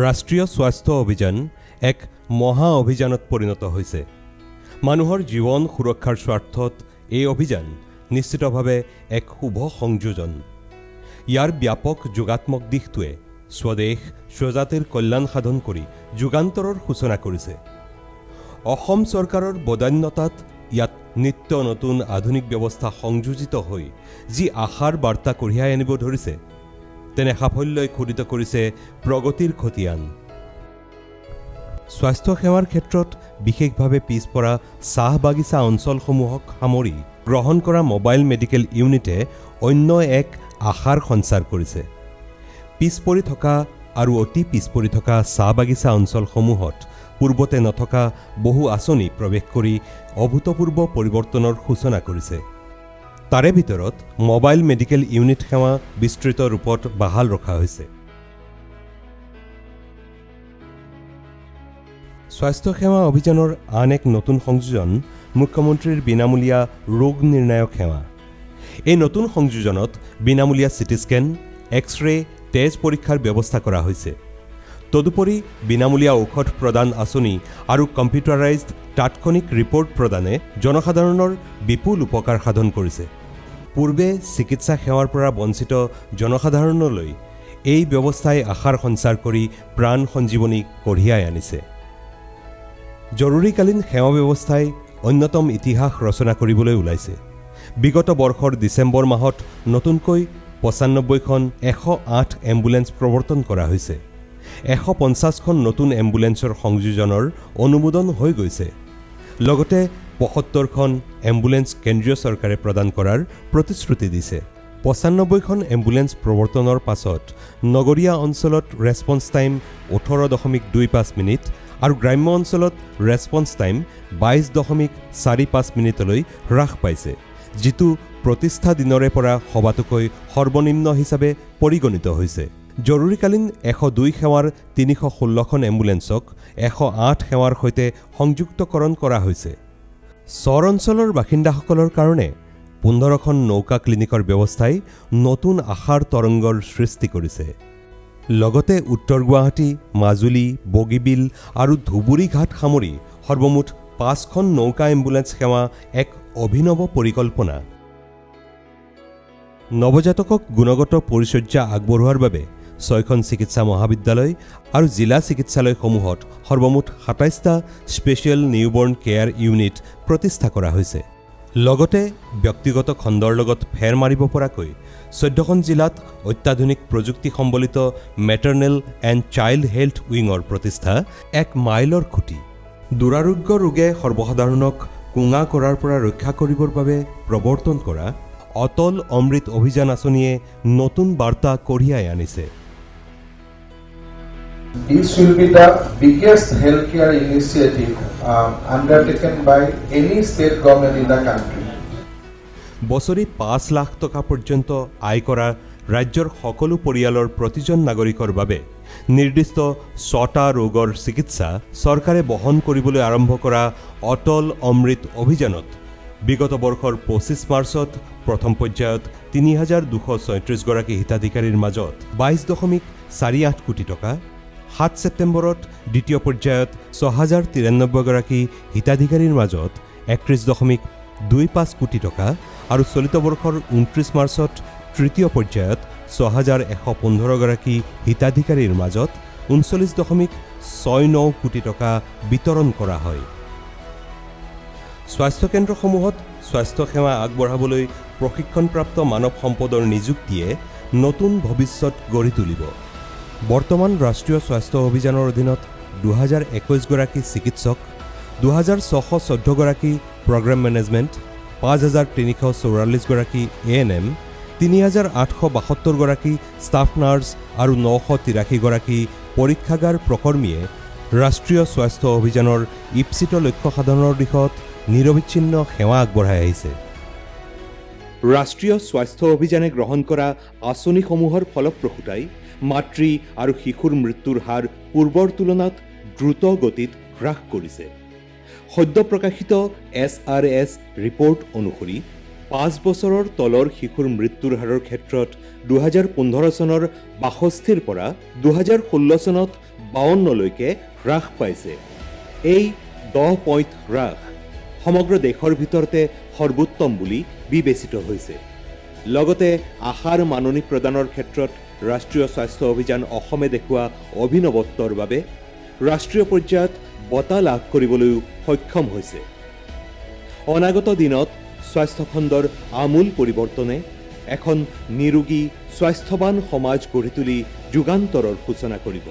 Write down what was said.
ৰাষ্ট্ৰীয় স্বাস্থ্য অভিযান এক মহা অভিযানত পৰিণত হৈছে। মানুহৰ জীৱন সুৰক্ষাৰ স্বাৰ্থত এই অভিযান নিশ্চিতভাৱে এক শুভ সংযোজন। ইয়াৰ ব্যাপক যোগাত্মক দিশটোৱে স্বদেশ স্বজাতিৰ কল্যাণ সাধন কৰি যুগান্তৰৰ সূচনা কৰিছে। অসম চৰকাৰৰ বদান্যতাত ইয়াত নিত্য নতুন আধুনিক ব্যৱস্থা সংযোজিত হৈ যি আশাৰ বাৰ্তা কঢ়িয়াই আনিব ধৰিছে, তেনে সাফল্যই খোদিত কৰিছে প্ৰগতিৰ খতিয়ান। স্বাস্থ্যসেৱাৰ ক্ষেত্ৰত বিশেষভাৱে পিছপৰা চাহ বাগিচা অঞ্চলসমূহক সামৰি গ্ৰহণ কৰা মোবাইল মেডিকেল ইউনিটে অন্য এক আশাৰ সঞ্চাৰ কৰিছে। পিছপৰি থকা আৰু অতি পিছপৰি থকা চাহ বাগিচা অঞ্চলসমূহত পূৰ্বতে নথকা বহু আঁচনি প্ৰৱেশ কৰি অভূতপূৰ্ব পৰিৱৰ্তনৰ সূচনা কৰিছে। তাৰে ভিতৰত মোবাইল মেডিকেল ইউনিট সেৱা বিস্তৃত ৰূপত বাহাল ৰখা হৈছে। স্বাস্থ্যসেৱা অভিযানৰ আন এক নতুন সংযোজন মুখ্যমন্ত্ৰীৰ বিনামূলীয়া ৰোগ নিৰ্ণায়ক সেৱা। এই নতুন সংযোজনত বিনামূলীয়া চিটি স্কেন, এক্স-ৰে, তেজ পৰীক্ষাৰ ব্যৱস্থা কৰা হৈছে। তদুপৰি বিনামূলীয়া ঔষধ প্ৰদান আঁচনি আৰু কম্পিউটাৰাইজড তাৎক্ষণিক ৰিপৰ্ট প্ৰদানে জনসাধাৰণৰ বিপুল উপকাৰ সাধন কৰিছে। পূৰ্বে চিকিৎসা সেৱাৰ পৰা বঞ্চিত জনসাধাৰণলৈ এই ব্যৱস্থাই আশাৰ সঞ্চাৰ কৰি প্ৰাণ সঞ্জীৱনী কঢ়িয়াই আনিছে। জৰুৰীকালীন সেৱা ব্যৱস্থাই অন্যতম ইতিহাস ৰচনা কৰিবলৈ ওলাইছে। বিগত বৰ্ষৰ ডিচেম্বৰ মাহত নতুনকৈ ৯৫খন ১০৮ এম্বুলেন্স প্ৰৱৰ্তন কৰা হৈছে। ১৫০খন নতুন এম্বুলেন্সৰ সংযোজনৰ অনুমোদন হৈ গৈছে। লগতে ৭৫খন এম্বুলেন্স কেন্দ্ৰীয় চৰকাৰে প্ৰদান কৰাৰ প্ৰতিশ্ৰুতি দিছে। ৯৫খন এম্বুলেন্স প্ৰৱৰ্তনৰ পাছত নগৰীয়া অঞ্চলত ৰেছপন্স টাইম ১৮.২৫ মিনিট আৰু গ্ৰাম্য অঞ্চলত ৰেছপন্স টাইম ২২.৪৫ মিনিটলৈ হ্ৰাস পাইছে, যিটো প্ৰতিষ্ঠা দিনৰে পৰা সবাতোকৈ সৰ্বনিম্ন হিচাপে পৰিগণিত হৈছে। জৰুৰীকালীন ১০২ সেৱাৰ ৩১৬খন এম্বুলেন্সক ১০৮ সেৱাৰ সৈতে সংযুক্তকৰণ কৰা হৈছে। চৰ অঞ্চলৰ বাসিন্দাসকলৰ কাৰণে ১৫খন নৌকা ক্লিনিকৰ ব্যৱস্থাই নতুন আশাৰ তৰংগৰ সৃষ্টি কৰিছে। লগতে উত্তৰ গুৱাহাটী, মাজুলী, বগীবিল আৰু ধুবুৰী ঘাট সামৰি সৰ্বমুঠ ৫খন নৌকা এম্বুলেন্স সেৱা এক অভিনৱ পৰিকল্পনা। নৱজাতকক গুণগত পৰিচৰ্যা আগবঢ়োৱাৰ বাবে ৬খন চিকিৎসা মহাবিদ্যালয় আৰু জিলা চিকিৎসালয়সমূহত সৰ্বমুঠ ২৭টা স্পেচিয়েল নিউবৰ্ণ কেয়াৰ ইউনিট প্ৰতিষ্ঠা কৰা হৈছে। লগতে ব্যক্তিগত খণ্ডৰ লগত ফেৰ মাৰিব পৰাকৈ ১৪খন জিলাত অত্যাধুনিক প্ৰযুক্তি সম্বলিত মেটাৰনেল এণ্ড চাইল্ড হেল্থ উইঙৰ প্ৰতিষ্ঠা এক মাইলৰ খুঁটি। দুৰাৰোগ্য ৰোগে সৰ্বসাধাৰণক কোঙা কৰাৰ পৰা ৰক্ষা কৰিবৰ বাবে প্ৰৱৰ্তন কৰা অটল অমৃত অভিযান আঁচনিয়ে নতুন বাৰ্তা কঢ়িয়াই আনিছে। This will be the biggest healthcare initiative undertaken by any state government in the country. বছৰি ৫ লাখ টকা পৰ্যন্ত আয় কৰা ৰাজ্যৰ সকলো পৰিয়ালৰ প্ৰতিজন নাগৰিকৰ বাবে নিৰ্দিষ্ট ৬টা ৰোগৰ চিকিৎসা চৰকাৰে বহন কৰিবলৈ আৰম্ভ কৰা অটল অমৃত অভিযানত বিগত বৰ্ষৰ ২৫ মাৰ্চত প্ৰথম পৰ্যায়ত ৩,২৩৬ গৰাকী হিতাধিকাৰীৰ মাজত ২২.৪৮ কোটি টকা, ৭ ছেপ্টেম্বৰত দ্বিতীয় পৰ্যায়ত ৬,০৯৩ গৰাকী হিতাধিকাৰীৰ মাজত ৩১.২৫ কোটি টকা আৰু চলিত বৰ্ষৰ ২৯ মাৰ্চত তৃতীয় পৰ্যায়ত ৬,১১৫ গৰাকী হিতাধিকাৰীৰ মাজত ৩৯.৬৯ কোটি টকা বিতৰণ কৰা হয়। স্বাস্থ্যকেন্দ্ৰসমূহত স্বাস্থ্যসেৱা আগবঢ়াবলৈ প্ৰশিক্ষণপ্ৰাপ্ত মানৱ সম্পদৰ নিযুক্তিয়ে নতুন ভৱিষ্যত গঢ়ি তুলিব। বৰ্তমান ৰাষ্ট্ৰীয় স্বাস্থ্য অভিযানৰ অধীনত ২,০২১ গৰাকী চিকিৎসক, ২,৬১৪ গৰাকী প্ৰগ্ৰাম মেনেজমেণ্ট, ৫,৩৪৪ গৰাকী ANM, ৩,৮৭২ গৰাকী ষ্টাফ নাৰ্ছ আৰু ৯৮৩ গৰাকী পৰীক্ষাগাৰ প্ৰকৰ্মীয়ে ৰাষ্ট্ৰীয় স্বাস্থ্য অভিযানৰ ঈপ্সিত লক্ষ্য সাধনৰ দিশত নিৰবিচ্ছিন্ন সেৱা আগবঢ়াই আহিছে। ৰাষ্ট্ৰীয় স্বাস্থ্য অভিযানে গ্ৰহণ কৰা আঁচনিসমূহৰ ফলপ্ৰসূতাই মাতৃ আৰু শিশুৰ মৃত্যুৰ হাৰ পূৰ্বৰ তুলনাত দ্ৰুত গতিত হ্ৰাস কৰিছে। সদ্য প্ৰকাশিত SRS ৰিপৰ্ট অনুসৰি ৫ বছৰৰ তলৰ শিশুৰ মৃত্যুৰ হাৰৰ ক্ষেত্ৰত ২০১৫ চনৰ ৬২ৰ পৰা ২০১৬ চনত 52লৈকে হ্ৰাস পাইছে। এই 10 পইণ্ট হ্ৰাস সমগ্ৰ দেশৰ ভিতৰতে সৰ্বোত্তম বুলি বিবেচিত হৈছে। লগতে আশাৰ মাননি প্ৰদানৰ ক্ষেত্ৰত ৰাষ্ট্ৰীয় স্বাস্থ্য অভিযান অসমে দেখুওৱা অভিনৱত্বৰ বাবে ৰাষ্ট্ৰীয় পৰ্যায়ত বঁটা লাভ কৰিবলৈও সক্ষম হৈছে। অনাগত দিনত স্বাস্থ্য খণ্ডৰ আমূল পৰিৱৰ্তনে এখন নিৰোগী স্বাস্থ্যৱান সমাজ গঢ়ি তুলি যুগান্তৰৰ সূচনা কৰিব।